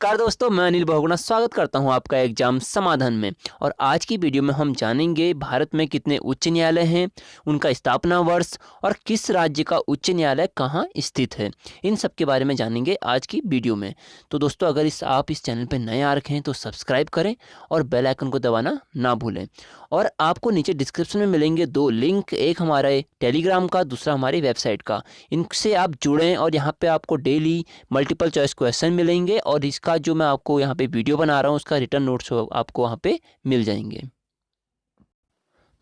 नमस्कार दोस्तों, मैं अनिल बहुगुणा स्वागत करता हूं आपका एग्जाम समाधान में। और आज की वीडियो में हम जानेंगे भारत में कितने उच्च न्यायालय हैं, उनका स्थापना वर्ष और किस राज्य का उच्च न्यायालय कहां स्थित है। इन सब के बारे में जानेंगे आज की वीडियो में। तो दोस्तों, अगर आप इस चैनल पर नए आ रखे हैं तो सब्सक्राइब करें और बेल आइकन को दबाना ना भूलें। और आपको नीचे डिस्क्रिप्शन में मिलेंगे दो लिंक, एक हमारे टेलीग्राम का, दूसरा हमारी वेबसाइट का। इनसे आप जुड़ें और यहाँ पे आपको डेली मल्टीपल चॉइस क्वेश्चन मिलेंगे और इसका जो मैं आपको यहाँ पे वीडियो बना रहा हूँ उसका रिटर्न नोट्स आपको वहाँ पे मिल जाएंगे।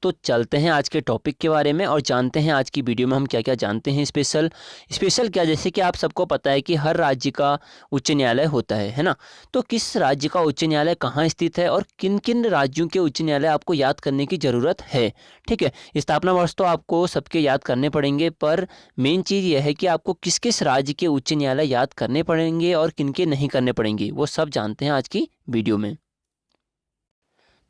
तो चलते हैं आज के टॉपिक के बारे में और जानते हैं आज की वीडियो में हम क्या क्या जानते हैं। स्पेशल क्या, जैसे कि आप सबको पता है कि हर राज्य का उच्च न्यायालय होता है ना। तो किस राज्य का उच्च न्यायालय कहाँ स्थित है और किन किन राज्यों के उच्च न्यायालय आपको याद करने की ज़रूरत है। ठीक है, स्थापना वर्ष तो आपको सबके याद करने पड़ेंगे, पर मेन चीज़ यह है कि आपको किस किस राज्य के उच्च न्यायालय याद करने पड़ेंगे और किन के नहीं करने पड़ेंगे, वो सब जानते हैं आज की वीडियो में।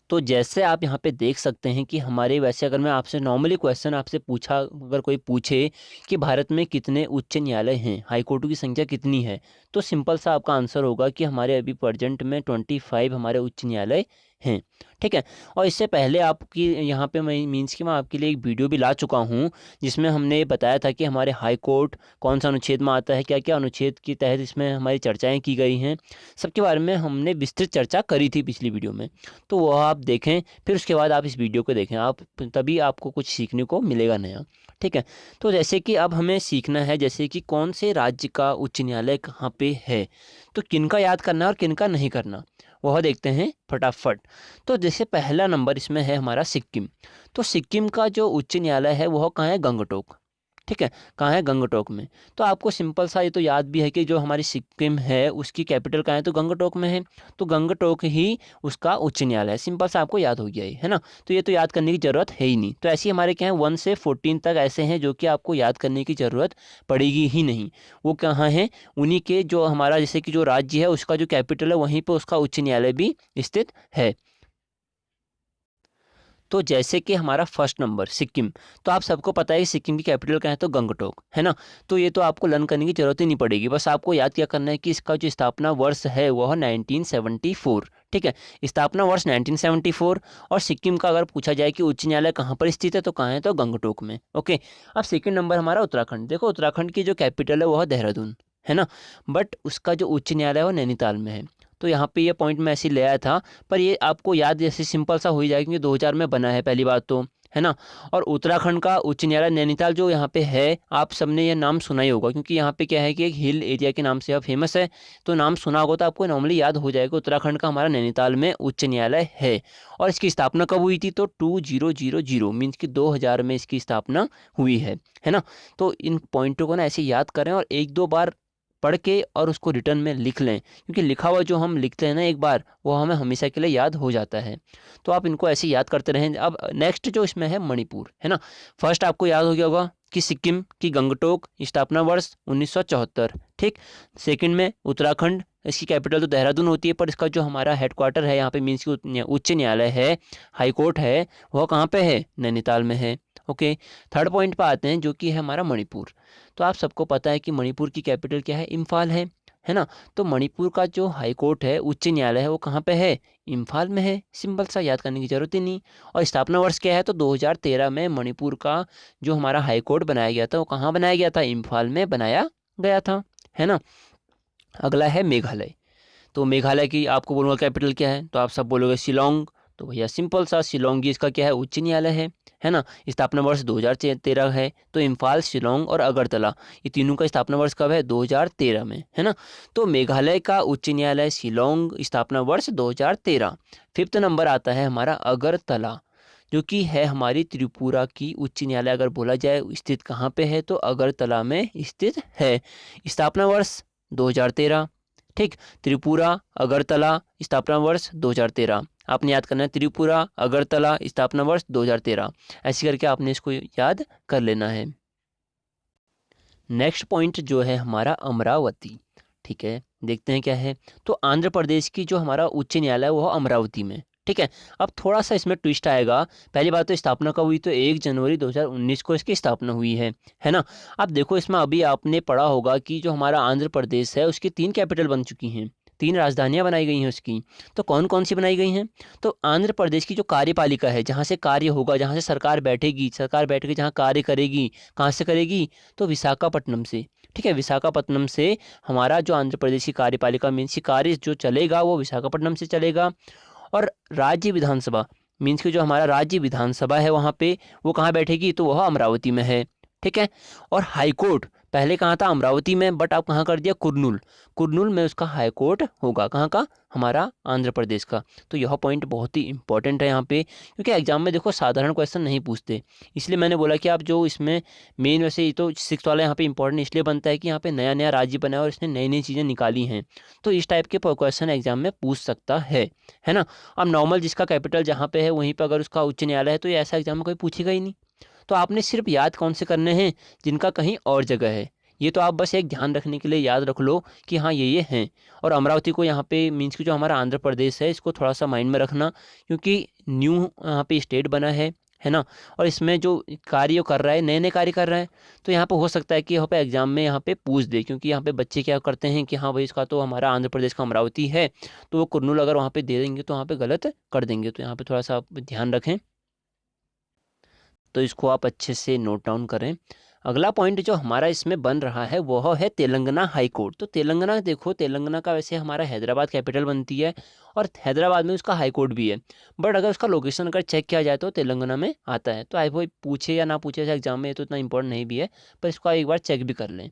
तो जैसे आप यहाँ पे देख सकते हैं कि हमारे, वैसे अगर मैं आपसे नॉर्मली क्वेश्चन आपसे पूछा, अगर कोई पूछे कि भारत में कितने उच्च न्यायालय हैं, हाई कोर्टों की संख्या कितनी है, तो सिंपल सा आपका आंसर होगा कि हमारे अभी प्रेजेंट में 25 हमारे उच्च न्यायालय हैं। ठीक है, और इससे पहले आपकी यहाँ पे मैं मीन्स कि मैं आपके लिए एक वीडियो भी ला चुका हूँ जिसमें हमने बताया था कि हमारे हाई कोर्ट कौन सा अनुच्छेद में आता है, क्या क्या अनुच्छेद के तहत इसमें हमारी चर्चाएँ की गई हैं, सबके बारे में हमने विस्तृत चर्चा करी थी पिछली वीडियो में। तो वह आप देखें, फिर उसके बाद आप इस वीडियो को देखें, आप तभी आपको कुछ सीखने को मिलेगा नया। ठीक है, तो जैसे कि अब हमें सीखना है जैसे कि कौन से राज्य का उच्च न्यायालय कहाँ पे है, तो किनका याद करना और किनका नहीं करना वह देखते हैं फटाफट। तो जैसे पहला नंबर इसमें है हमारा सिक्किम। तो सिक्किम का जो उच्च न्यायालय है वह कहाँ है, गंगटोक। ठीक है, कहाँ है, गंगटोक में। तो आपको सिंपल सा ये तो याद भी है कि जो हमारी सिक्किम है उसकी कैपिटल कहाँ है, तो गंगटोक में है। तो गंगटोक ही उसका उच्च न्यायालय है। सिंपल सा आपको याद हो गया है ना। तो ये तो याद करने की ज़रूरत है ही नहीं। तो ऐसे ही हमारे क्या है 1 से 14 तक ऐसे हैं जो कि आपको याद करने की ज़रूरत पड़ेगी ही नहीं। वो कहाँ हैं, उन्हीं के जो हमारा जैसे कि जो राज्य है उसका जो कैपिटल है वहीं पर उसका उच्च न्यायालय भी स्थित है। तो जैसे कि हमारा फर्स्ट नंबर सिक्किम, तो आप सबको पता है कि सिक्किम की कैपिटल क्या है, तो गंगटोक है ना। तो ये तो आपको लर्न करने की जरूरत ही नहीं पड़ेगी, बस आपको याद क्या करना है कि इसका जो स्थापना वर्ष है वह 1974। ठीक है, स्थापना वर्ष 1974। और सिक्किम का अगर पूछा जाए कि उच्च न्यायालय कहाँ पर स्थित है, तो कहाँ है, तो गंगटोक में। ओके, अब सेकेंड नंबर हमारा उत्तराखंड। देखो उत्तराखंड की जो कैपिटल है वह देहरादून है ना, बट उसका जो उच्च न्यायालय है वो नैनीताल में है। तो यहाँ पे ये पॉइंट मैं ऐसे ही ले आया था, पर ये आपको याद जैसे सिंपल सा हो ही जाएगा क्योंकि 2000 में बना है पहली बात तो, है ना। और उत्तराखंड का उच्च न्यायालय नैनीताल जो यहाँ पे है, आप सबने ये नाम सुना ही होगा क्योंकि यहाँ पे क्या है कि एक हिल एरिया के नाम से यह फेमस है। तो नाम सुना होगा तो आपको नॉर्मली याद हो जाएगा, उत्तराखंड का हमारा नैनीताल में उच्च न्यायालय है। और इसकी स्थापना कब हुई थी, तो 2000 मीन्स कि 2000 में इसकी स्थापना हुई है ना। तो इन पॉइंटों को ना ऐसे याद करें और एक दो बार पढ़ के और उसको रिटर्न में लिख लें, क्योंकि लिखा हुआ जो हम लिखते हैं ना एक बार, वो हमें हमेशा के लिए याद हो जाता है। तो आप इनको ऐसे याद करते रहें। अब नेक्स्ट जो इसमें है मणिपुर है ना। फर्स्ट आपको याद हो गया होगा कि सिक्किम की गंगटोक, स्थापना वर्ष 1974। ठीक, सेकंड में उत्तराखंड, इसकी कैपिटल तो देहरादून होती है पर इसका जो हमारा हेडक्वार्टर है यहाँ पे मीन्स की उच्च न्यायालय है, हाई कोर्ट है, वह कहाँ पे है, नैनीताल में है। ओके, थर्ड पॉइंट पे आते हैं जो कि है हमारा मणिपुर। तो आप सबको पता है कि मणिपुर की कैपिटल क्या है, इम्फाल है ना। तो मणिपुर का जो हाई कोर्ट है, उच्च न्यायालय है, वो कहाँ पे है, इम्फाल में है। सिंपल सा, याद करने की जरूरत ही नहीं। और स्थापना वर्ष क्या है, तो 2013 में मणिपुर का जो हमारा हाई कोर्ट बनाया गया था वो कहाँ बनाया गया था, इम्फाल में बनाया गया था, है ना। अगला है मेघालय। तो मेघालय की आपको बोलूँगा कैपिटल क्या है, तो आप सब बोलोगे शिलोंग। तो भैया सिंपल सा, शिलोंग ही इसका क्या है, उच्च न्यायालय है ना। स्थापना वर्ष 2013 है। तो इम्फाल, शिलोंग और अगरतला, ये तीनों का स्थापना वर्ष कब है, 2013 में, है ना। तो मेघालय का उच्च न्यायालय शिलोंग, स्थापना वर्ष 2013। फिफ्थ नंबर आता है हमारा अगरतला, जो कि है हमारी त्रिपुरा की उच्च न्यायालय। अगर बोला जाए स्थित कहाँ पे है, तो अगरतला में स्थित है। स्थापना वर्ष 2013। ठीक, त्रिपुरा, अगरतला, स्थापना वर्ष 2013। आपने याद करना है त्रिपुरा, अगरतला, स्थापना वर्ष 2013। ऐसे करके आपने इसको याद कर लेना है। नेक्स्ट पॉइंट जो है हमारा अमरावती। ठीक है, देखते हैं क्या है। तो आंध्र प्रदेश की जो हमारा उच्च न्यायालय है वो अमरावती में। ठीक है, अब थोड़ा सा इसमें ट्विस्ट आएगा। पहली बात तो स्थापना कब हुई, तो 1 जनवरी 2019 को इसकी स्थापना हुई है ना। अब देखो इसमें अभी आपने पढ़ा होगा कि जो हमारा आंध्र प्रदेश है उसकी 3 कैपिटल बन चुकी हैं। 3 राजधानियाँ बनाई गई हैं उसकी। तो कौन कौन सी बनाई गई हैं? तो आंध्र प्रदेश की जो कार्यपालिका है, जहाँ से कार्य होगा, जहाँ से सरकार बैठेगी, सरकार बैठ के जहाँ कार्य करेगी, कहाँ से करेगी? तो विशाखापट्टनम से। ठीक है, विशाखापट्टनम से हमारा जो आंध्र प्रदेश की कार्यपालिका मीन्स की कार्य जो चलेगा वो विशाखापट्टनम से चलेगा। और राज्य विधानसभा मीन्स कि जो हमारा राज्य विधानसभा है वहाँ पे वो कहाँ बैठेगी? तो वह अमरावती में है। ठीक है, और हाई कोर्ट पहले कहाँ था? अमरावती में, बट अब कहाँ कर दिया? कुर्नूल। कुर्नूल में उसका हाई कोर्ट होगा। कहाँ का? हमारा आंध्र प्रदेश का। तो यह पॉइंट बहुत ही इंपॉर्टेंट है यहाँ पे, क्योंकि एग्जाम में देखो साधारण क्वेश्चन नहीं पूछते, इसलिए मैंने बोला कि आप जो इसमें मेन, वैसे ये तो 6 वाला यहाँ पे इंपॉर्टेंट इसलिए बनता है कि यहाँ पे नया नया राज्य बना है और इसने नई नई चीज़ें निकाली हैं, तो इस टाइप के क्वेश्चन एग्जाम में पूछ सकता है ना। अब नॉर्मल जिसका कैपिटल जहाँ पे है वहीं पर अगर उसका उच्च न्यायालय है तो ये ऐसा एग्जाम में कोई पूछेगा ही नहीं। तो आपने सिर्फ याद कौन से करने हैं? जिनका कहीं और जगह है। ये तो आप बस एक ध्यान रखने के लिए याद रख लो कि हाँ ये हैं। और अमरावती को यहाँ पे मीन्स कि जो हमारा आंध्र प्रदेश है इसको थोड़ा सा माइंड में रखना, क्योंकि न्यू यहाँ पे स्टेट बना है ना। और इसमें जो कार्य कर रहा है, नए नए कार्य कर रहा है, तो यहाँ पे हो सकता है कि यहाँ पे एग्जाम में यहाँ पे पूछ दे, क्योंकि यहाँ पे बच्चे क्या करते हैं कि हाँ भाई इसका तो हमारा आंध्र प्रदेश का अमरावती है, तो वो कुर्नूल अगर वहाँ पे दे देंगे तो वहाँ पे गलत कर देंगे। तो यहाँ पे थोड़ा सा आप ध्यान रखें, तो इसको आप अच्छे से नोट डाउन करें। अगला पॉइंट जो हमारा इसमें बन रहा है वह है तेलंगाना हाई कोर्ट। तो तेलंगाना देखो, तेलंगाना का वैसे हमारा हैदराबाद कैपिटल बनती है और हैदराबाद में उसका हाई कोर्ट भी है, बट अगर उसका लोकेशन अगर चेक किया जाए तो तेलंगाना में आता है। तो आई वो पूछे या ना पूछे एग्जाम में, तो इतना इंपॉर्टेंट नहीं भी है, पर इसको आप एक बार चेक भी कर लें।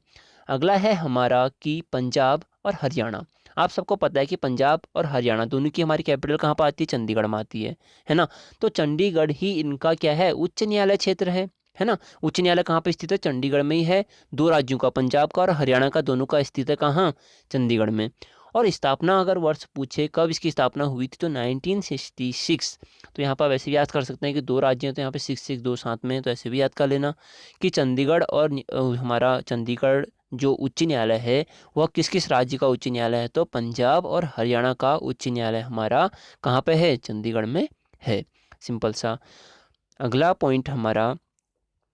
अगला है हमारा कि पंजाब और हरियाणा। आप सबको पता है कि पंजाब और हरियाणा दोनों की हमारी कैपिटल कहाँ पर आती है? चंडीगढ़ में आती है ना। तो चंडीगढ़ ही इनका क्या है? उच्च न्यायालय क्षेत्र है ना। उच्च न्यायालय कहाँ पे स्थित है? चंडीगढ़ में ही है। दो राज्यों का, पंजाब का और हरियाणा का, दोनों का स्थित है कहाँ? चंडीगढ़ में। और स्थापना अगर वर्ष पूछे कब इसकी स्थापना हुई थी, तो 1966। तो यहाँ पर वैसे भी याद कर सकते हैं कि दो राज्य हैं तो यहाँ पे 66 दो साथ में है, तो ऐसे भी याद कर लेना कि चंडीगढ़ और हमारा चंडीगढ़ जो उच्च न्यायालय है वह किस किस राज्य का उच्च न्यायालय है? तो पंजाब और हरियाणा का उच्च न्यायालय हमारा कहाँ पे है? चंडीगढ़ में है। सिंपल सा। अगला पॉइंट हमारा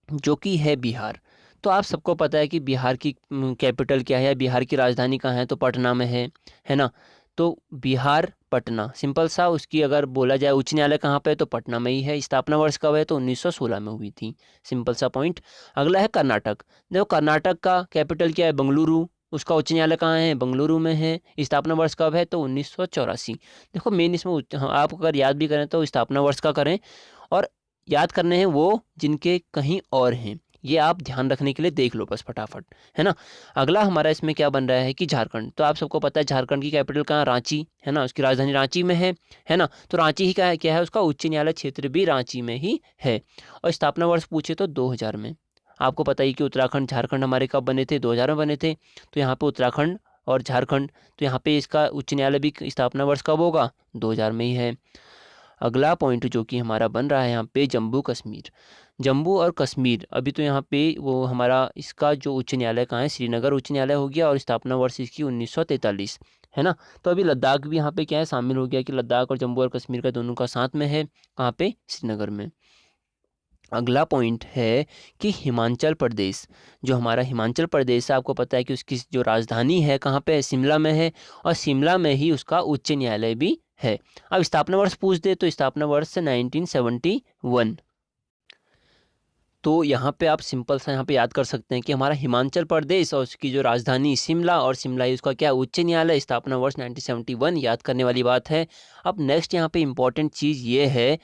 जो कि है बिहार। तो आप सबको पता है कि बिहार की कैपिटल क्या है, बिहार की राजधानी कहाँ है? तो पटना में है ना। तो बिहार पटना, सिंपल सा। उसकी अगर बोला जाए उच्च न्यायालय कहाँ पे है, तो पटना में ही है। स्थापना वर्ष कब है? तो 1916 में हुई थी। सिंपल सा पॉइंट। अगला है कर्नाटक। देखो कर्नाटक का कैपिटल क्या है? बेंगलुरु। उसका उच्च न्यायालय कहाँ है? बेंगलुरु में है। स्थापना वर्ष कब है? तो 1984। देखो मेन इसमें आप अगर याद भी करें तो स्थापना वर्ष का करें, और याद करने हैं वो जिनके कहीं और हैं। ये आप ध्यान रखने के लिए देख लो बस फटाफट, है ना। अगला हमारा इसमें क्या बन रहा है कि झारखंड। तो आप सबको पता है झारखंड की कैपिटल कहाँ? रांची, है ना। उसकी राजधानी रांची में है ना। तो रांची ही क्या है उसका उच्च न्यायालय क्षेत्र भी रांची में ही है। और स्थापना वर्ष पूछे तो 2000 में। आपको पता ही कि उत्तराखंड झारखंड हमारे कब बने थे? 2000 में बने थे। तो यहाँ पे उत्तराखंड और झारखंड, तो यहाँ पे इसका उच्च न्यायालय भी स्थापना वर्ष कब होगा? 2000 में ही है। अगला पॉइंट जो कि हमारा बन रहा है यहाँ पे जम्मू कश्मीर। जम्मू और कश्मीर, अभी तो यहाँ पे वो हमारा इसका जो उच्च न्यायालय कहाँ है? श्रीनगर उच्च न्यायालय हो गया, और स्थापना वर्ष इसकी 1943, है ना। तो अभी लद्दाख भी यहाँ पे क्या है? शामिल हो गया कि लद्दाख और जम्मू और कश्मीर का दोनों का साथ में है। कहाँ पे? श्रीनगर में। अगला पॉइंट है कि हिमाचल प्रदेश। जो हमारा हिमाचल प्रदेश है, आपको पता है कि उसकी जो राजधानी है कहाँ पे है? शिमला में है, और शिमला में ही उसका उच्च न्यायालय भी है। अब स्थापना वर्ष पूछ दे तो स्थापना वर्ष से 1971। तो यहाँ पे आप सिंपल सा यहाँ पे याद कर सकते हैं कि हमारा हिमाचल प्रदेश और उसकी जो राजधानी शिमला, और शिमला ही उसका क्या? उच्च न्यायालय। स्थापना वर्ष 1971, याद करने वाली बात है। अब नेक्स्ट यहाँ पे इम्पॉर्टेंट चीज़ ये है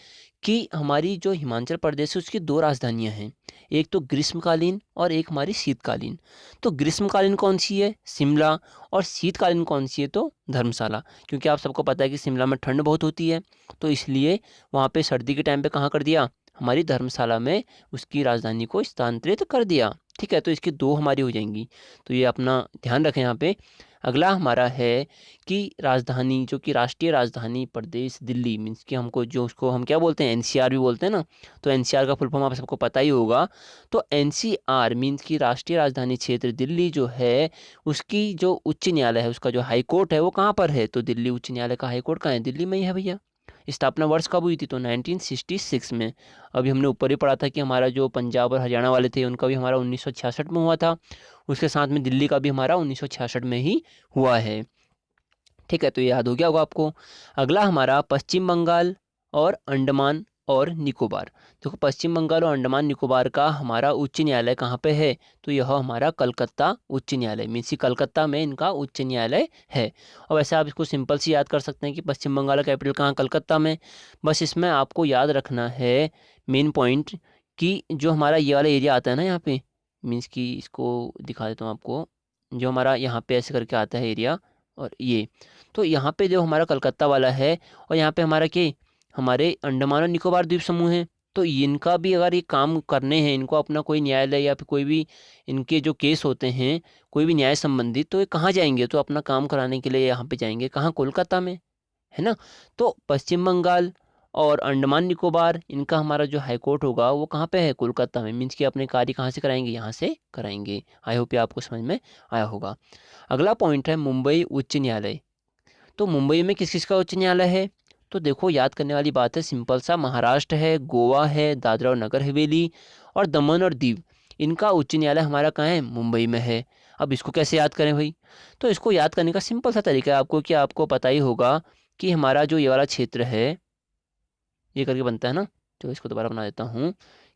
कि हमारी जो हिमाचल प्रदेश है उसकी दो राजधानियाँ हैं, एक तो ग्रीष्मकालीन और एक हमारी शीतकालीन। तो ग्रीष्मकालीन कौन सी है? शिमला। और शीतकालीन कौन सी है? तो धर्मशाला। क्योंकि आप सबको पता है कि शिमला में ठंड बहुत होती है, तो इसलिए वहाँ पे सर्दी के टाइम पे कहाँ कर दिया? हमारी धर्मशाला में उसकी राजधानी को स्थानांतरित कर दिया। ठीक है, तो इसकी दो हमारी हो जाएंगी। तो ये अपना ध्यान रखें यहाँ पे। अगला हमारा है कि राजधानी, जो कि राष्ट्रीय राजधानी प्रदेश दिल्ली, मीन्स कि हमको जो उसको हम क्या बोलते हैं? एनसीआर भी बोलते हैं ना। तो एनसीआर का फुल फॉर्म आप सबको पता ही होगा। तो एनसीआर मीन्स कि राष्ट्रीय राजधानी क्षेत्र दिल्ली जो है उसकी जो उच्च न्यायालय है, उसका जो हाई कोर्ट है वो कहाँ पर है? तो दिल्ली उच्च न्यायालय का हाई कोर्ट कहाँ है? दिल्ली में ही है भैया। स्थापना वर्ष कब हुई थी? तो 1966 में। अभी हमने ऊपर ही पढ़ा था कि हमारा जो पंजाब और हरियाणा वाले थे उनका भी हमारा 1966 में हुआ था। उसके साथ में दिल्ली का भी हमारा 1966 में ही हुआ है। ठीक है, तो ये याद हो गया होगा आपको। अगला हमारा पश्चिम बंगाल और अंडमान और निकोबार। देखो पश्चिम बंगाल और अंडमान निकोबार का हमारा उच्च न्यायालय कहाँ पे है, तो यह हमारा कलकत्ता उच्च न्यायालय मीन्स कलकत्ता में इनका उच्च न्यायालय है। और वैसे आप इसको सिंपल से याद कर सकते हैं कि पश्चिम बंगाल का कैपिटल कहाँ, कलकत्ता में। बस इसमें आपको याद रखना है मेन पॉइंट कि जो हमारा ये वाला एरिया आता है ना यहाँ पे, मीन्स कि इसको दिखा देता हूँ आपको, जो हमारा यहाँ पे ऐसे करके आता है एरिया, और ये तो यहाँ पे जो हमारा कलकत्ता वाला है, और यहाँ पे हमारा क्या, हमारे अंडमान और निकोबार द्वीप समूह हैं। तो इनका भी अगर ये काम करने हैं, इनको अपना कोई न्यायालय या फिर कोई भी इनके जो केस होते हैं कोई भी न्याय संबंधित, तो ये कहाँ जाएंगे, तो अपना काम कराने के लिए यहाँ पे जाएंगे कहाँ, कोलकाता में, है ना। तो पश्चिम बंगाल और अंडमान निकोबार इनका हमारा जो हाई कोर्ट होगा वो कहाँ पे है, कोलकाता में। मीन्स कि अपने कार्य कहाँ से कराएंगे, यहाँ से कराएंगे। आई होप ये आपको समझ में आया होगा। अगला पॉइंट है मुंबई उच्च न्यायालय। तो मुंबई में किस किस का उच्च न्यायालय है, तो देखो याद करने वाली बात है, सिंपल सा, महाराष्ट्र है, गोवा है, दादरा और नगर हवेली और दमन और दीव, इनका उच्च न्यायालय हमारा कहाँ है, मुंबई में है। अब इसको कैसे याद करें भाई, तो इसको याद करने का सिंपल सा तरीका है आपको, कि आपको पता ही होगा कि हमारा जो ये वाला क्षेत्र है, ये करके बनता है ना, तो इसको दोबारा बना देता हूँ,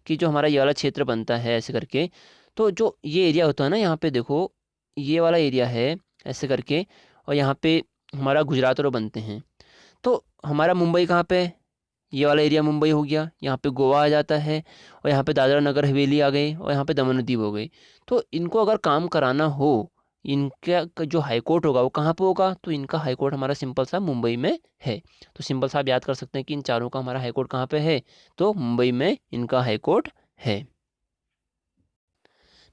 कि जो हमारा ये वाला क्षेत्र बनता है ऐसे करके, तो जो ये एरिया होता है ना, यहाँ पे देखो ये वाला एरिया है ऐसे करके, और यहाँ पे हमारा गुजरात और बनते हैं। तो हमारा मुंबई कहाँ पे है, ये वाला एरिया मुंबई हो गया, यहाँ पे गोवा आ जाता है, और यहाँ पे दादरा नगर हवेली आ गई, और यहाँ पे दमन और दीव हो गई। तो इनको अगर काम कराना हो, इनका जो हाई कोर्ट होगा वो कहाँ पे होगा, तो इनका हाई कोर्ट हमारा सिंपल सा मुंबई में है। तो सिंपल सा आप याद कर सकते हैं कि इन चारों का हमारा हाई कोर्ट कहाँ पे है, तो मुंबई में इनका हाई कोर्ट है।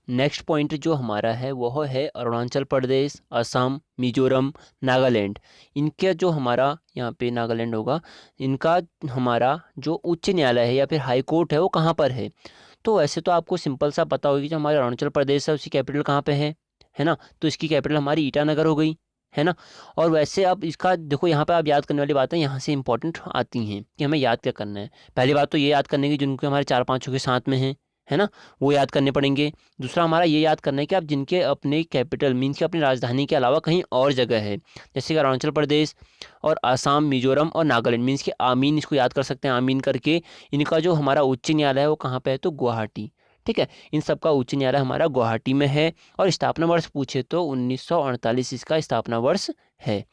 नेक्स्ट पॉइंट जो हमारा है वह है अरुणाचल प्रदेश, असम, मिजोरम, नागालैंड। इनके जो हमारा यहाँ पे नागालैंड होगा, इनका हमारा जो उच्च न्यायालय है या फिर हाई कोर्ट है वो कहाँ पर है। तो ऐसे तो आपको सिंपल सा पता होगी, जो हमारा अरुणाचल प्रदेश है उसकी कैपिटल कहाँ पे है ना, तो इसकी कैपिटल हमारी ईटानगर हो गई, है ना। और वैसे अब इसका देखो, यहाँ पे आप याद करने वाली बातें यहाँ से इंपॉर्टेंट आती हैं कि हमें याद क्या करना है। पहली बात तो ये याद करने की जिनके हमारे चार पाँचों के साथ में है ना, वो याद करने पड़ेंगे। दूसरा हमारा ये याद करना है कि आप जिनके अपने कैपिटल मीन्स के अपनी राजधानी के अलावा कहीं और जगह है, जैसे कि अरुणाचल प्रदेश और आसाम, मिजोरम और नागालैंड, मीन्स के आमीन, इसको याद कर सकते हैं आमीन करके। इनका जो हमारा उच्च न्यायालय है वो कहाँ पे है, तो गुवाहाटी। ठीक है, इन सब का उच्च न्यायालय हमारा गुवाहाटी में है। और स्थापना वर्ष पूछे तो 1948 इसका स्थापना वर्ष है।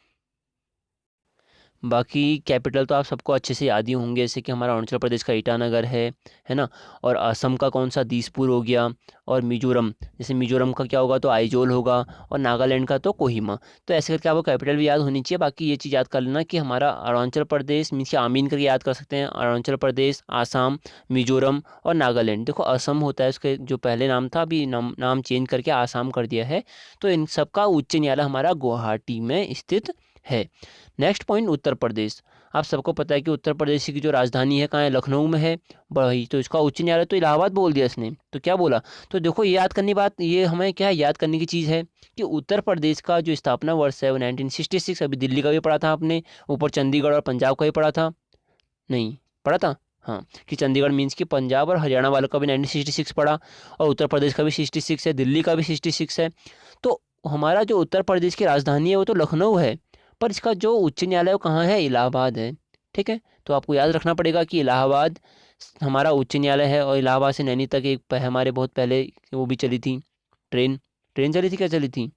बाकी कैपिटल तो आप सबको अच्छे से याद ही होंगे, जैसे कि हमारा अरुणाचल प्रदेश का ईटानगर है ना। और असम का कौन सा, दिसपुर हो गया। और मिजोरम, जैसे मिजोरम का क्या होगा, तो आइजोल होगा। और नागालैंड का तो कोहिमा। तो ऐसे करके आपको कैपिटल भी याद होनी चाहिए। बाकी ये चीज़ याद कर लेना कि हमारा अरुणाचल प्रदेश मीन्स आमीन करके याद कर सकते हैं, अरुणाचल प्रदेश, आसाम, मिजोरम और नागालैंड। देखो असम होता है उसके जो पहले नाम था, अभी नाम चेंज करके आसाम कर दिया है। तो इन सब का उच्च न्यायालय हमारा गुवाहाटी में स्थित है। Next point Uttar Pradesh. आप सबको पता है कि उत्तर प्रदेश की जो राजधानी है कहाँ है, लखनऊ में है। वही तो इसका उच्च न्यायालय तो इलाहाबाद बोल दिया इसने, तो क्या बोला। तो देखो ये याद करनी बात, ये हमें क्या है, याद करने की चीज़ है कि उत्तर प्रदेश का जो स्थापना वर्ष है वो 1966। अभी दिल्ली का भी पढ़ा था आपने, ऊपर चंडीगढ़ और पंजाब का भी पढ़ा था, नहीं पढ़ा था, हाँ, कि चंडीगढ़ मीन्स कि पंजाब और हरियाणा वालों का भी 1966 पढ़ा, और उत्तर प्रदेश का भी 66 है, दिल्ली का भी 66 है। तो हमारा जो उत्तर प्रदेश की राजधानी है वो तो लखनऊ है, पर इसका जो उच्च न्यायालय वो कहाँ है, इलाहाबाद है। ठीक है, तो आपको याद रखना पड़ेगा कि इलाहाबाद हमारा उच्च न्यायालय है। और इलाहाबाद से नैनी तक एक हमारे बहुत पहले वो भी चली थी ट्रेन, ट्रेन चली थी, क्या चली थी,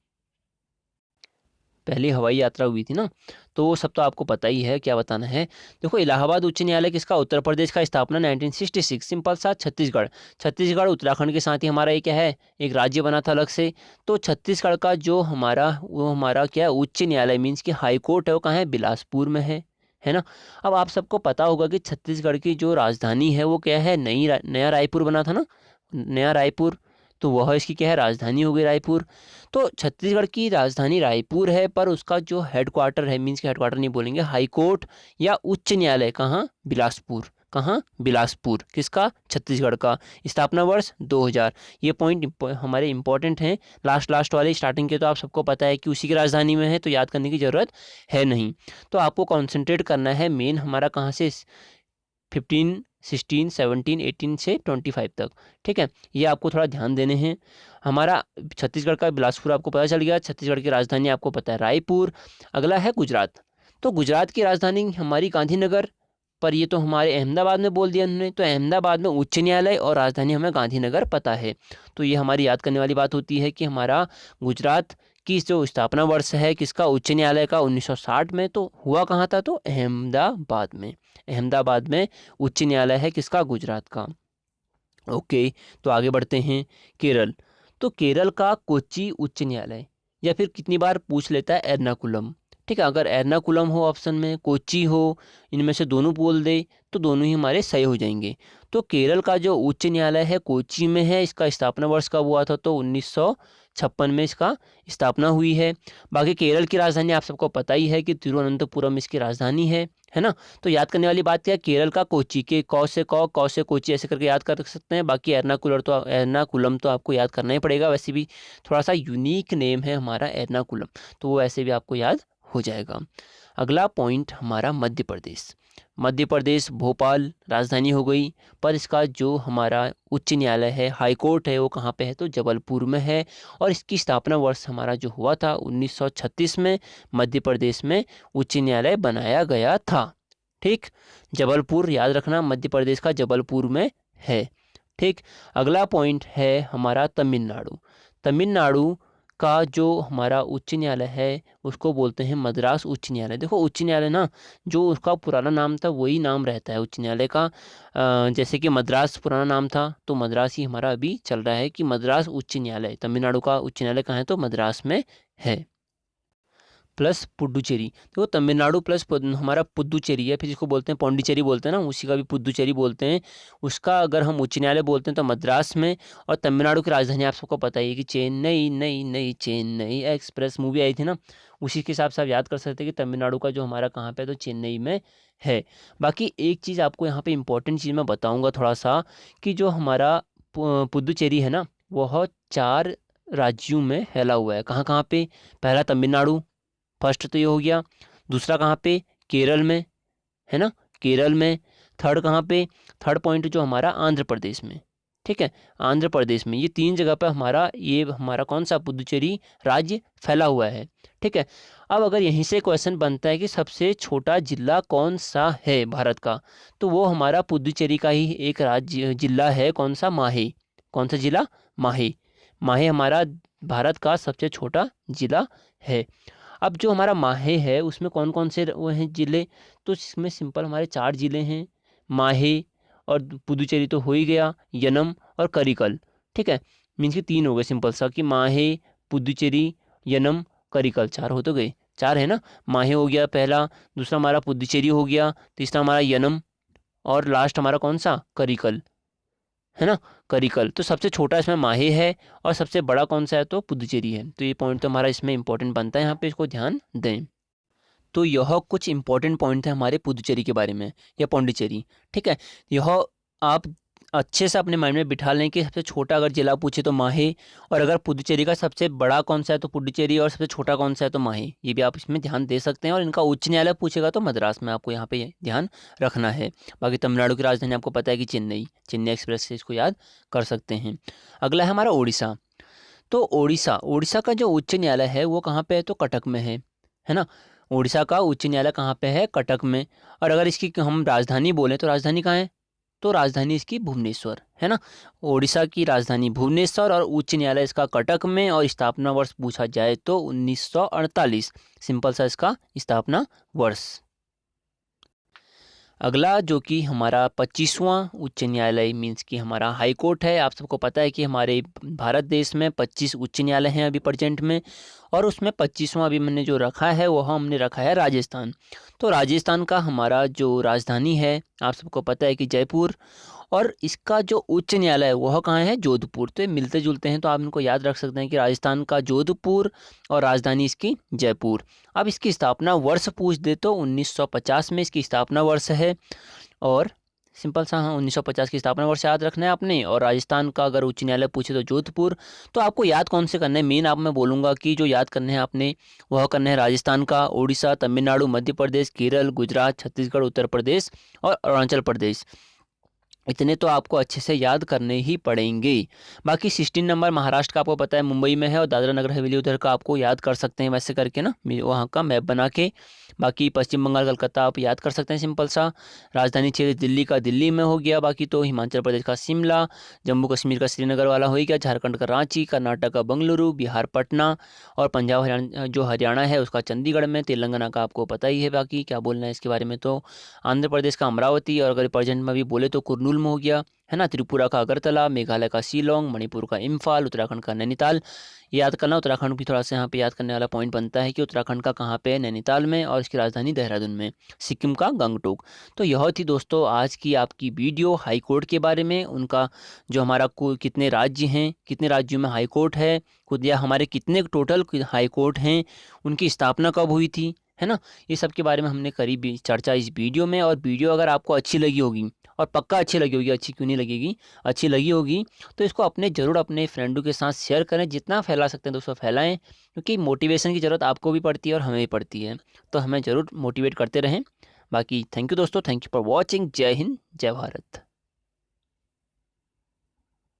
पहली हवाई यात्रा हुई थी ना। तो वो सब तो आपको पता ही है, क्या बताना है। देखो इलाहाबाद उच्च न्यायालय किसका, उत्तर प्रदेश का, स्थापना 1966। सिंपल सा, छत्तीसगढ़, छत्तीसगढ़ उत्तराखंड के साथ ही हमारा ये क्या है, एक राज्य बना था अलग से। तो छत्तीसगढ़ का जो हमारा वो हमारा क्या है, उच्च न्यायालय मीन्स कि हाई कोर्ट है वो कहाँ है, बिलासपुर में है ना। अब आप सबको पता होगा कि छत्तीसगढ़ की जो राजधानी है वो क्या है, नया रायपुर बना था ना, नया रायपुर। तो वह इसकी क्या है, राजधानी हो गई रायपुर। तो छत्तीसगढ़ की राजधानी रायपुर है, पर उसका जो हेडक्वार्टर है, मीन्स के हेडक्वार्टर नहीं बोलेंगे, हाई कोर्ट या उच्च न्यायालय कहाँ, बिलासपुर। कहाँ, बिलासपुर, किसका, छत्तीसगढ़ का। स्थापना वर्ष 2000। ये पॉइंट हमारे इंपॉर्टेंट हैं, लास्ट वाले। स्टार्टिंग के तो आप सबको पता है कि उसी की राजधानी में है, तो याद करने की ज़रूरत है नहीं। तो आपको कॉन्सेंट्रेट करना है मेन हमारा कहाँ से, 15 16, 17, 18 से 25 तक। ठीक है, ये आपको थोड़ा ध्यान देने हैं। हमारा छत्तीसगढ़ का बिलासपुर आपको पता चल गया। छत्तीसगढ़ की राजधानी आपको पता है रायपुर। अगला है गुजरात। तो गुजरात की राजधानी हमारी गांधीनगर, पर ये तो हमारे अहमदाबाद में बोल दिया उन्होंने, तो अहमदाबाद में उच्च न्यायालय और राजधानी हमें गांधीनगर पता है। तो ये हमारी याद करने वाली बात होती है कि हमारा गुजरात की जो स्थापना वर्ष है किसका, उच्च न्यायालय का, 1960 में। तो हुआ कहाँ था, तो अहमदाबाद में। अहमदाबाद में उच्च न्यायालय है किसका, गुजरात का। ओके, तो आगे बढ़ते हैं। केरल। तो केरल का कोच्चि उच्च न्यायालय, या फिर कितनी बार पूछ लेता है एर्नाकुलम। ठीक है, अगर एर्नाकुलम हो ऑप्शन में, कोच्चि हो, इनमें से दोनों बोल दे तो दोनों ही हमारे सही हो जाएंगे। तो केरल का जो उच्च न्यायालय है कोच्चि में है। इसका स्थापना वर्ष कब हुआ था, तो 1956 में इसका स्थापना हुई है। बाकी केरल की राजधानी आप सबको पता ही है कि तिरुवनंतपुरम इसकी राजधानी है ना। तो याद करने वाली बात क्या है, केरल का कोच्चि, के कौ से कोच्चि ऐसे करके याद कर सकते हैं। बाकी एर्नाकुलम तो आपको याद करना ही पड़ेगा, वैसे भी थोड़ा सा यूनिक नेम है हमारा एर्नाकुलम, तो वो ऐसे भी आपको याद हो जाएगा। अगला पॉइंट हमारा मध्य प्रदेश। मध्य प्रदेश भोपाल राजधानी हो गई, पर इसका जो हमारा उच्च न्यायालय है, हाई कोर्ट है, वो कहाँ पे है, तो जबलपुर में है। और इसकी स्थापना वर्ष हमारा जो हुआ था 1936 में मध्य प्रदेश में उच्च न्यायालय बनाया गया था। ठीक, जबलपुर याद रखना, मध्य प्रदेश का जबलपुर में है। ठीक, अगला पॉइंट है हमारा तमिलनाडु। तमिलनाडु का जो हमारा उच्च न्यायालय है उसको बोलते हैं मद्रास उच्च न्यायालय। देखो उच्च न्यायालय ना, जो उसका पुराना नाम था वही नाम रहता है उच्च न्यायालय का। जैसे कि मद्रास पुराना नाम था, तो मद्रास ही हमारा अभी चल रहा है कि मद्रास उच्च न्यायालय। तमिलनाडु का उच्च न्यायालय कहाँ है, तो मद्रास में है। प्लस पुडुचेरी। देखो तमिलनाडु प्लस हमारा पुदुचेरी है, फिर जिसको बोलते हैं पौंडीचेरी बोलते हैं ना, उसी का भी पुदुचेरी बोलते हैं। उसका अगर हम उच्च न्यायालय बोलते हैं तो मद्रास में। और तमिलनाडु की राजधानी आप सबको पता ही है कि चेन्नई, नई नई चेन्नई एक्सप्रेस मूवी आई थी ना, उसी के हिसाब से आप याद कर सकते हैं कि तमिलनाडु का जो हमारा कहाँ पे, तो चेन्नई में है। बाकी एक चीज़ आपको यहाँ पे इंपॉर्टेंट चीज़ मैं बताऊँगा थोड़ा सा, कि जो हमारा पुदुचेरी है ना, वह 4 राज्यों में फैला हुआ है। कहाँ कहाँ पे, पहला तमिलनाडु, फर्स्ट तो ये हो गया। दूसरा कहाँ पे, केरल में, है ना, केरल में। थर्ड कहाँ पे, थर्ड पॉइंट जो हमारा आंध्र प्रदेश में। ठीक है, आंध्र प्रदेश में। ये 3 जगह पे हमारा, ये हमारा कौन सा, पुदुचेरी राज्य फैला हुआ है। ठीक है, अब अगर यहीं से क्वेश्चन बनता है कि सबसे छोटा जिला कौन सा है भारत का, तो वो हमारा पुदुचेरी का ही एक राज्य जिला है, कौन सा, माहे। कौन सा जिला, माहे। माहे हमारा भारत का सबसे छोटा जिला है। अब जो हमारा माहे है उसमें कौन कौन से वो हैं जिले, तो इसमें सिंपल हमारे 4 जिले हैं, माहे, और पुदुचेरी तो हो ही गया, यनम और करिकल। ठीक है, मीन्स कि 3 हो गए सिंपल सा, कि माहे, पुदुचेरी, यनम, करिकल, 4 हो तो गए, 4 है ना। माहे हो गया पहला, दूसरा हमारा पुदुचेरी हो गया, तीसरा हमारा यनम, और लास्ट हमारा कौन सा, करिकल, है ना, करिकल। तो सबसे छोटा इसमें माहे है और सबसे बड़ा कौन सा है, तो पुदुचेरी है। तो ये पॉइंट तो हमारा इसमें इंपॉर्टेंट बनता है, यहाँ पे इसको ध्यान दें। तो यह कुछ इंपॉर्टेंट पॉइंट थे हमारे पुदुचेरी के बारे में, या पौंडीचेरी। ठीक है, यह आप अच्छे से अपने माइंड में बिठा लें कि सबसे छोटा अगर जिला पूछे तो माहे, और अगर पुदुचेरी का सबसे बड़ा कौन सा है तो पुडुचेरी, और सबसे छोटा कौन सा है तो माहे। ये भी आप इसमें ध्यान दे सकते हैं। और इनका उच्च न्यायालय पूछेगा तो मद्रास में, आपको यहाँ पे ध्यान रखना है। बाकी तमिलनाडु की राजधानी आपको पता है कि चेन्नई, चेन्नई एक्सप्रेस से इसको याद कर सकते हैं। अगला है हमारा ओडिशा। तो ओडिशा, ओडिशा का जो उच्च न्यायालय है वो कहाँ पे है, तो कटक में है ना। ओडिशा का उच्च न्यायालय कहाँ पे है, कटक में। और अगर इसकी हम राजधानी बोलें तो राजधानी कहाँ है, तो राजधानी इसकी भुवनेश्वर, है ना। ओडिशा की राजधानी भुवनेश्वर और उच्च न्यायालय इसका कटक में। और स्थापना वर्ष पूछा जाए तो 1948, सिंपल सा इसका स्थापना वर्ष। अगला जो कि हमारा 25वां उच्च न्यायालय मीन्स कि हमारा हाई कोर्ट है। आप सबको पता है कि हमारे भारत देश में 25 उच्च न्यायालय हैं अभी प्रेजेंट में, और उसमें 25वां अभी मैंने जो रखा है वह हमने रखा है राजस्थान। तो राजस्थान का हमारा जो राजधानी है आप सबको पता है कि जयपुर, और इसका जो उच्च न्यायालय है वह कहाँ है, जोधपुर। तो ये मिलते जुलते हैं, तो आप इनको याद रख सकते हैं कि राजस्थान का जोधपुर और राजधानी इसकी जयपुर। अब इसकी स्थापना वर्ष पूछ दे तो 1950 में इसकी स्थापना वर्ष है। और सिंपल सा, हाँ, 1950 की स्थापना वर्ष याद रखना है आपने। और राजस्थान का अगर उच्च न्यायालय पूछे तो जोधपुर। तो आपको याद कौन से करना है, मेन आप मैं बोलूँगा कि जो याद करने हैं आपने वह करना है राजस्थान का, उड़ीसा, तमिलनाडु, मध्य प्रदेश, केरल, गुजरात, छत्तीसगढ़, उत्तर प्रदेश और अरुणाचल प्रदेश। इतने तो आपको अच्छे से याद करने ही पड़ेंगे। बाकी 16 नंबर महाराष्ट्र का आपको पता है मुंबई में है, और दादरा नगर हवेली उधर का आपको याद कर सकते हैं वैसे करके ना, वहाँ का मैप बना के। बाकी पश्चिम बंगाल कलकत्ता आप याद कर सकते हैं सिंपल सा। राजधानी क्षेत्र दिल्ली का दिल्ली में हो गया। बाकी तो हिमाचल प्रदेश का शिमला, जम्मू कश्मीर का श्रीनगर वाला हो ही गया, झारखंड का रांची, कर्नाटक का बंगलुरु, बिहार पटना, और पंजाब हरियाणा जो हरियाणा है उसका चंडीगढ़ में, तेलंगाना का आपको पता ही है। बाकी क्या बोलना है इसके बारे में, तो आंध्र प्रदेश का अमरावती, और अगर प्रेजेंट में भी बोले तो कुर्नूल में हो गया, है ना। त्रिपुरा का अगरतला, मेघालय का शिलोंग, मणिपुर का इम्फाल, उत्तराखंड का नैनीताल। याद करना, उत्तराखंड भी थोड़ा सा यहाँ पे याद करने वाला पॉइंट बनता है कि उत्तराखंड का कहाँ पे है, नैनीताल में, और इसकी राजधानी देहरादून में। सिक्किम का गंगटोक। तो यह थी दोस्तों आज की आपकी वीडियो हाई कोर्ट के बारे में, उनका जो हमारा कितने राज्य हैं, कितने राज्यों में हाई कोर्ट है, खुद या हमारे कितने टोटल हाई कोर्ट हैं, उनकी स्थापना कब हुई थी, है ना। ये सब के बारे में हमने करी भी चर्चा इस वीडियो में। और वीडियो अगर आपको अच्छी लगी होगी, और पक्का अच्छी लगी होगी, अच्छी क्यों नहीं लगेगी, अच्छी लगी होगी, तो इसको ज़रूर अपने फ्रेंडों के साथ शेयर करें। जितना फैला सकते हैं दोस्तों फैलाएं, क्योंकि मोटिवेशन की ज़रूरत आपको भी पड़ती है और हमें भी पड़ती है। तो हमें ज़रूर मोटिवेट करते रहें। बाकी थैंक यू दोस्तों, थैंक यू फॉर वॉचिंग। जय हिंद, जय भारत।